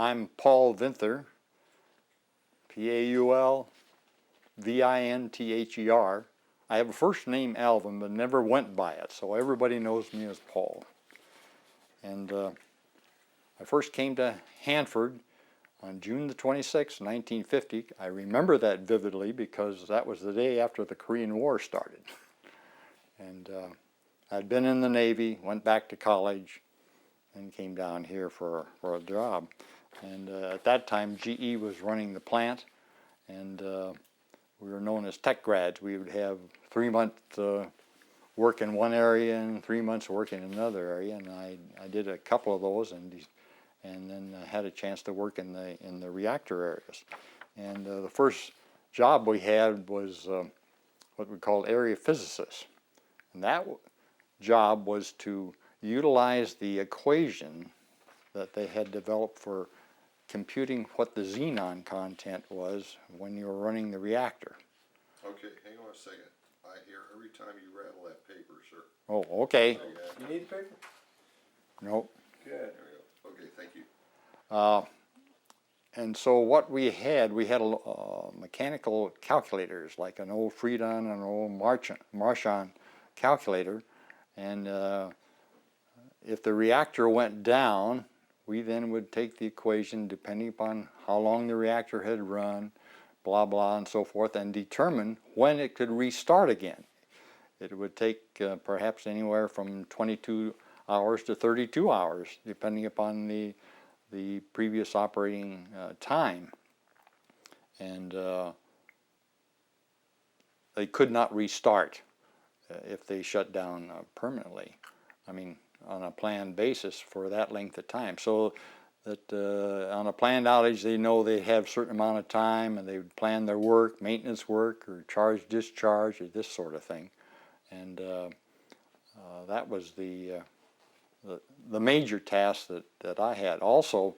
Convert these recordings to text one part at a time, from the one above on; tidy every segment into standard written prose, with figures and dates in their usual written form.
I'm Paul Vinther, Paul-Vinther. I have a first name Alvin, but never went by it, so everybody knows me as Paul. And I first came to Hanford on June the 26th, 1950. I remember that vividly because that was the day after the Korean War started. And I'd been in the Navy, went back to college, and came down here for a job. And at that time, GE was running the plant, and we were known as tech grads. We would have 3 months work in one area and 3 months work in another area, and I did a couple of those, and then had a chance to work in the reactor areas. And the first job we had was what we called area physicist, and that job was to utilize the equation that they had developed for computing what the xenon content was when you were running the reactor. Okay, hang on a second. I hear every time you rattle that paper, sir. Oh, okay. You need the paper? Nope. Good. There we go. Okay, thank you. And so what we had mechanical calculators, like an old Freedon and an old Marchand calculator, and if the reactor went down, we then would take the equation depending upon how long the reactor had run, blah blah and so forth, and determine when it could restart again. It would take perhaps anywhere from 22 hours to 32 hours, depending upon the previous operating time. And they could not restart if they shut down permanently. I mean, on a planned basis for that length of time. So that on a planned outage, they know they have a certain amount of time, and they would plan their work, maintenance work, or charge discharge, or this sort of thing. And that was the major task that I had. Also,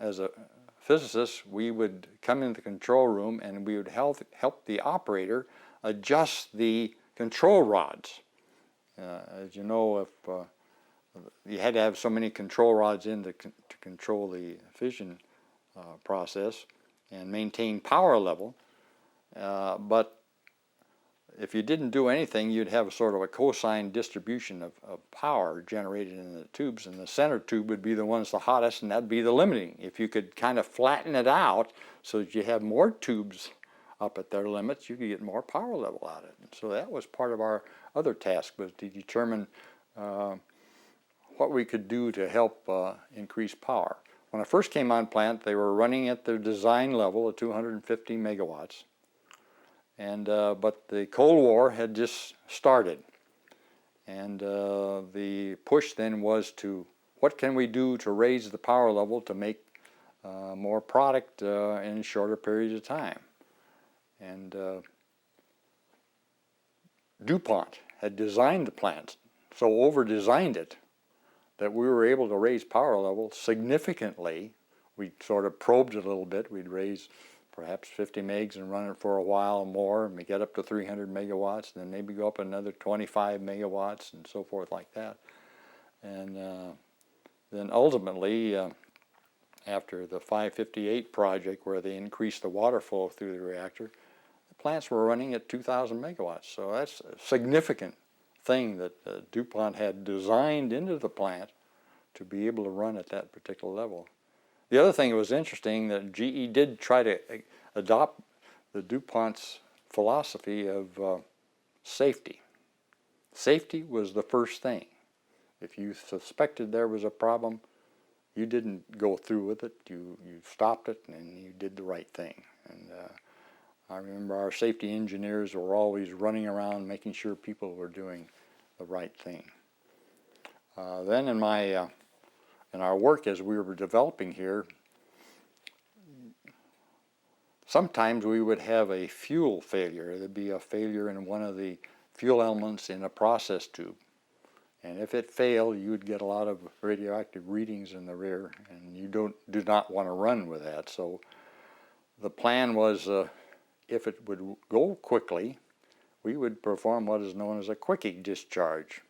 as a physicist, we would come into the control room and we would help the operator adjust the control rods. As you know, if you had to have so many control rods in to control the fission process and maintain power level, but if you didn't do anything, you'd have a sort of a cosine distribution of power generated in the tubes, and the center tube would be the one that's the hottest, and that'd be the limiting. If you could kind of flatten it out so that you have more tubes up at their limits, you could get more power level out of it. And so that was part of our other task, was to determine what we could do to help increase power. When I first came on plant, they were running at their design level of 250 megawatts. And but the Cold War had just started, and the push then was to what can we do to raise the power level to make more product in shorter periods of time. And DuPont had designed the plant, so over-designed it that we were able to raise power level significantly. We sort of probed it a little bit. We'd raise perhaps 50 megs and run it for a while more, and we get up to 300 megawatts, and then maybe go up another 25 megawatts and so forth like that. And then ultimately, after the 558 project, where they increased the water flow through the reactor, the plants were running at 2,000 megawatts. So that's a significant thing that DuPont had designed into the plant to be able to run at that particular level. The other thing that was interesting, that GE did try to adopt the DuPont's philosophy of safety. Safety was the first thing. If you suspected there was a problem, you didn't go through with it. You stopped it, and you did the right thing. And I remember our safety engineers were always running around making sure people were doing the right thing. Then in our work as we were developing here, sometimes we would have a fuel failure. There'd be a failure in one of the fuel elements in a process tube. And if it failed, you would get a lot of radioactive readings in the rear, and you do not want to run with that. So the plan was, if it would go quickly, we would perform what is known as a quickie discharge.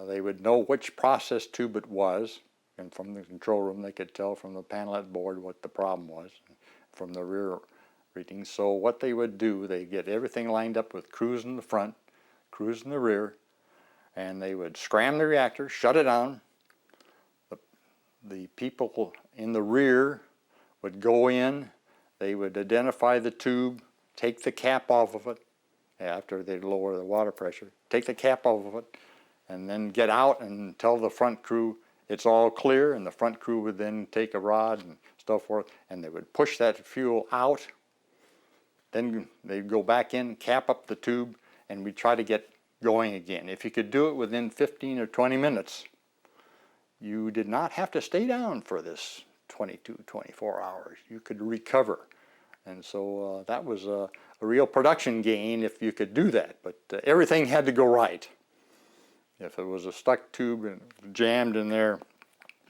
They would know which process tube it was, and from the control room they could tell from the panelette board what the problem was from the rear readings. So what they would do, they get everything lined up with crews in the front, crews in the rear, and they would scram the reactor, shut it down. The people in the rear would go in, they would identify the tube, take the cap off of it after they lower the water pressure, take the cap off of it, and then get out and tell the front crew it's all clear, and the front crew would then take a rod and so forth, and they would push that fuel out. Then they'd go back in, cap up the tube, and we'd try to get going again. If you could do it within 15 or 20 minutes, you did not have to stay down for this 22, 24 hours. You could recover. And so that was a real production gain if you could do that. But everything had to go right. If it was a stuck tube and jammed in there,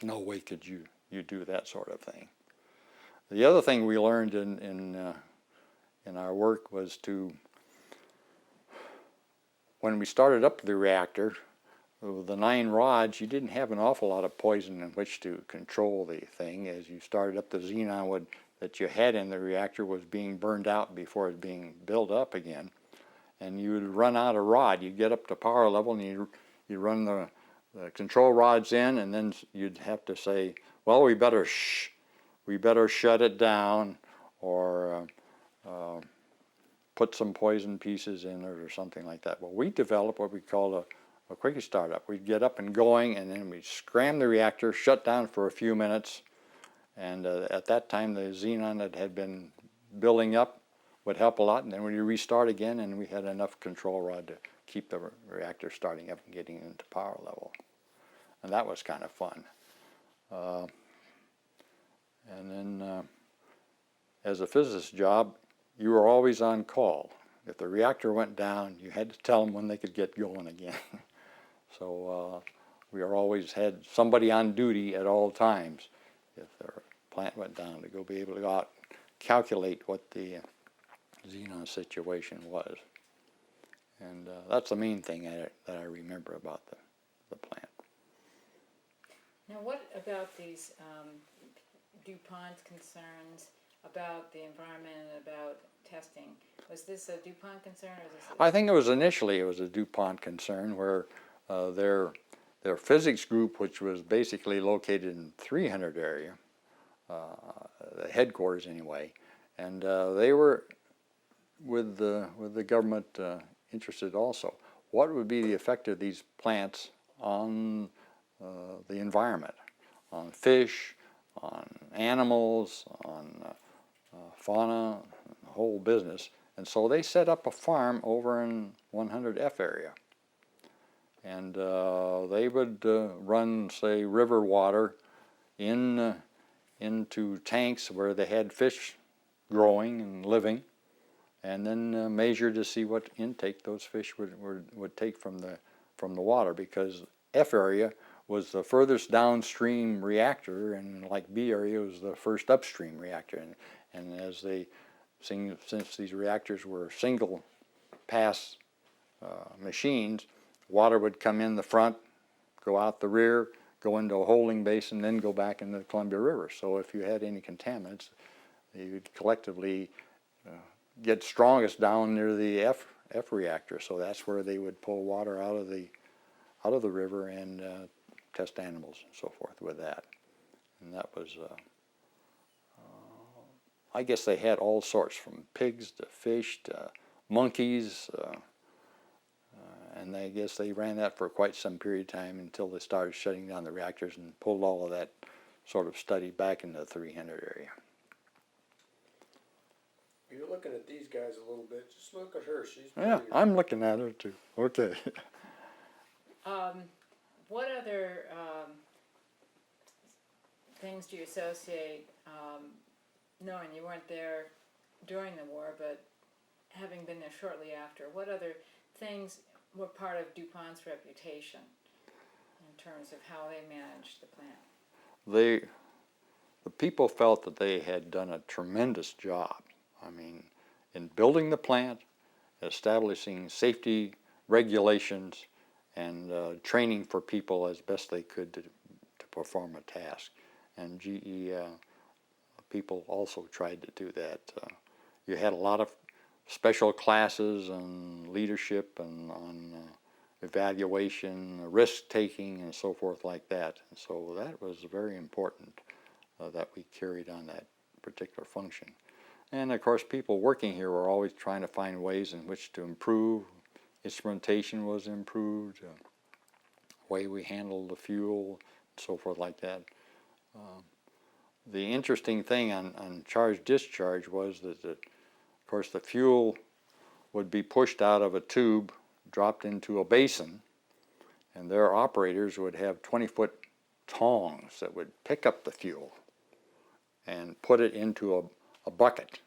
no way could you do that sort of thing. The other thing we learned in our work was when we started up the reactor, with the 9 rods, you didn't have an awful lot of poison in which to control the thing. As you started up, the xenon that you had in the reactor was being burned out before it was being built up again. And you would run out of rod. You'd get up to power level and you run the control rods in, and then you'd have to say, well, we better shut it down, or put some poison pieces in it or something like that. Well, we developed what we called a quickie startup. We'd get up and going, and then we'd scram the reactor, shut down for a few minutes, and at that time the xenon that had been building up would help a lot, and then when you restart again, and we had enough control rod to keep the reactor starting up and getting into power level. And that was kind of fun. And then as a physicist job, you were always on call. If the reactor went down, you had to tell them when they could get going again. So we always had somebody on duty at all times if their plant went down, to go be able to go out and calculate what the xenon situation was. And that's the main thing that I remember about the plant. Now, what about these DuPont concerns about the environment and about testing? Was this a DuPont concern, or was this I think initially it was a DuPont concern, where their physics group, which was basically located in 300 area, the headquarters anyway, and they were with the government interested also. What would be the effect of these plants on the environment, on fish, on animals, on fauna, the whole business? And so they set up a farm over in 100F area. And they would run, say, river water into tanks where they had fish growing and living, and then measure to see what intake those fish would take from the water, because F area was the furthest downstream reactor, and like B area was the first upstream reactor. And as since these reactors were single pass machines, water would come in the front, go out the rear, go into a holding basin, then go back into the Columbia River. So if you had any contaminants, you'd collectively get strongest down near the F reactor. So that's where they would pull water out of the river and test animals and so forth with that. And that was, I guess they had all sorts, from pigs to fish to monkeys, and I guess they ran that for quite some period of time until they started shutting down the reactors and pulled all of that sort of study back into the 300 area. You're looking at these guys a little bit. Just look at her. She's Yeah, pretty. I'm looking at her too. Okay. what other things do you associate, knowing you weren't there during the war, but having been there shortly after, what other things were part of DuPont's reputation in terms of how they managed the plant? The people felt that they had done a tremendous job. I mean, in building the plant, establishing safety regulations, and training for people as best they could to perform a task. And GE people also tried to do that. You had a lot of special classes on leadership and on evaluation, risk-taking, and so forth like that. And so that was very important that we carried on that particular function. And of course, people working here were always trying to find ways in which to improve. Instrumentation was improved, way we handled the fuel, and so forth like that. The interesting thing on charge-discharge was that, of course, the fuel would be pushed out of a tube, dropped into a basin, and their operators would have 20-foot tongs that would pick up the fuel and put it into a bucket.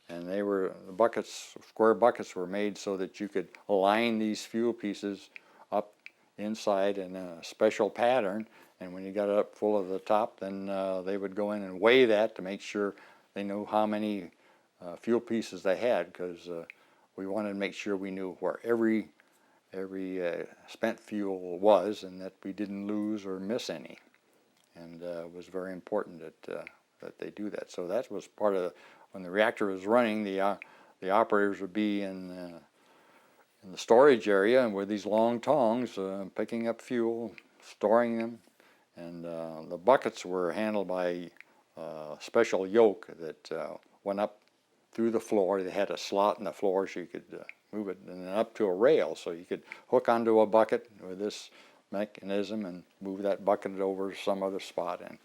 And the buckets, square buckets, were made so that you could align these fuel pieces up inside in a special pattern. And when you got it up full of the top, then they would go in and weigh that to make sure they knew how many fuel pieces they had, because we wanted to make sure we knew where every spent fuel was, and that we didn't lose or miss any. And it was very important that they do that. So that was part of when the reactor was running. The operators would be in the storage area, and with these long tongs, picking up fuel, storing them, and the buckets were handled by a special yoke that went up through the floor. They had a slot in the floor so you could move it, and then up to a rail so you could hook onto a bucket with this mechanism and move that bucket over to some other spot and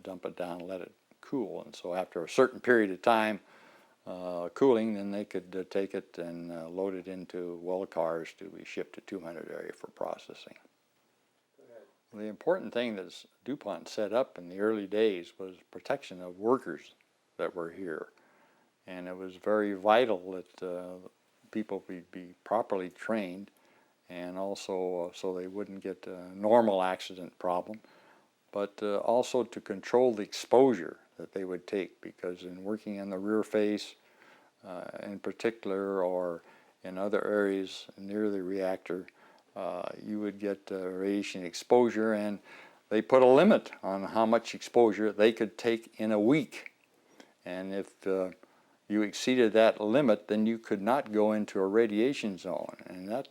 dump it down and let it cool. And so after a certain period of time cooling, then they could take it and load it into well cars to be shipped to 200 area for processing. The important thing that DuPont set up in the early days was protection of workers that were here. And it was very vital that people be properly trained, and also so they wouldn't get a normal accident problem, but also to control the exposure that they would take, because in working in the rear face in particular, or in other areas near the reactor, you would get radiation exposure, and they put a limit on how much exposure they could take in a week. And if you exceeded that limit, then you could not go into a radiation zone. And that,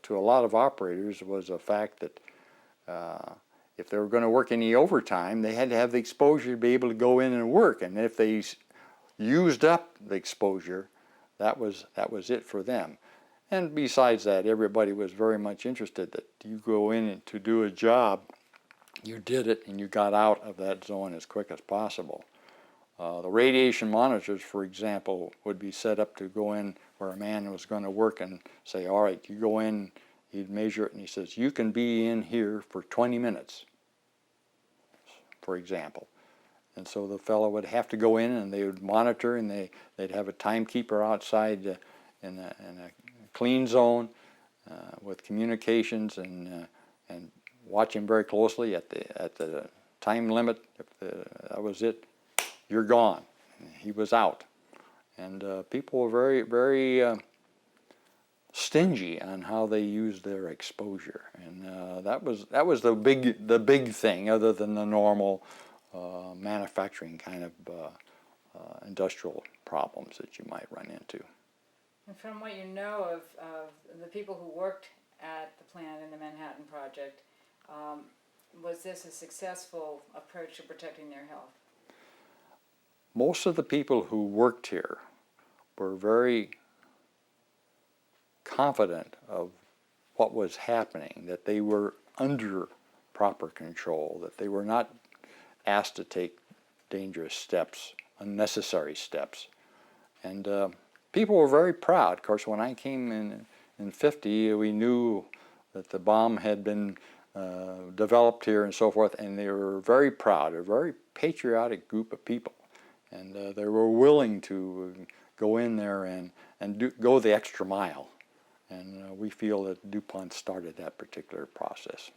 to a lot of operators, was a fact that if they were going to work any overtime, they had to have the exposure to be able to go in and work. And if they used up the exposure, that was it for them. And besides that, everybody was very much interested that you go in to do a job, you did it, and you got out of that zone as quick as possible. The radiation monitors, for example, would be set up to go in where a man was going to work and say, all right, you go in, he'd measure it, and he says, you can be in here for 20 minutes, for example. And so the fellow would have to go in, and they would monitor, and they'd have a timekeeper outside in a clean zone with communications, and watch him very closely at the time limit. If that was it, you're gone. He was out. And people were very, very stingy on how they used their exposure, and that was the big thing, other than the normal manufacturing kind of industrial problems that you might run into. And from what you know of the people who worked at the plant in the Manhattan Project, was this a successful approach to protecting their health? Most of the people who worked here were very confident of what was happening, that they were under proper control, that they were not asked to take dangerous steps, unnecessary steps. And people were very proud. Of course, when I came in 50, we knew that the bomb had been developed here and so forth, and they were very proud, a very patriotic group of people. And they were willing to go in there and go the extra mile. And we feel that DuPont started that particular process.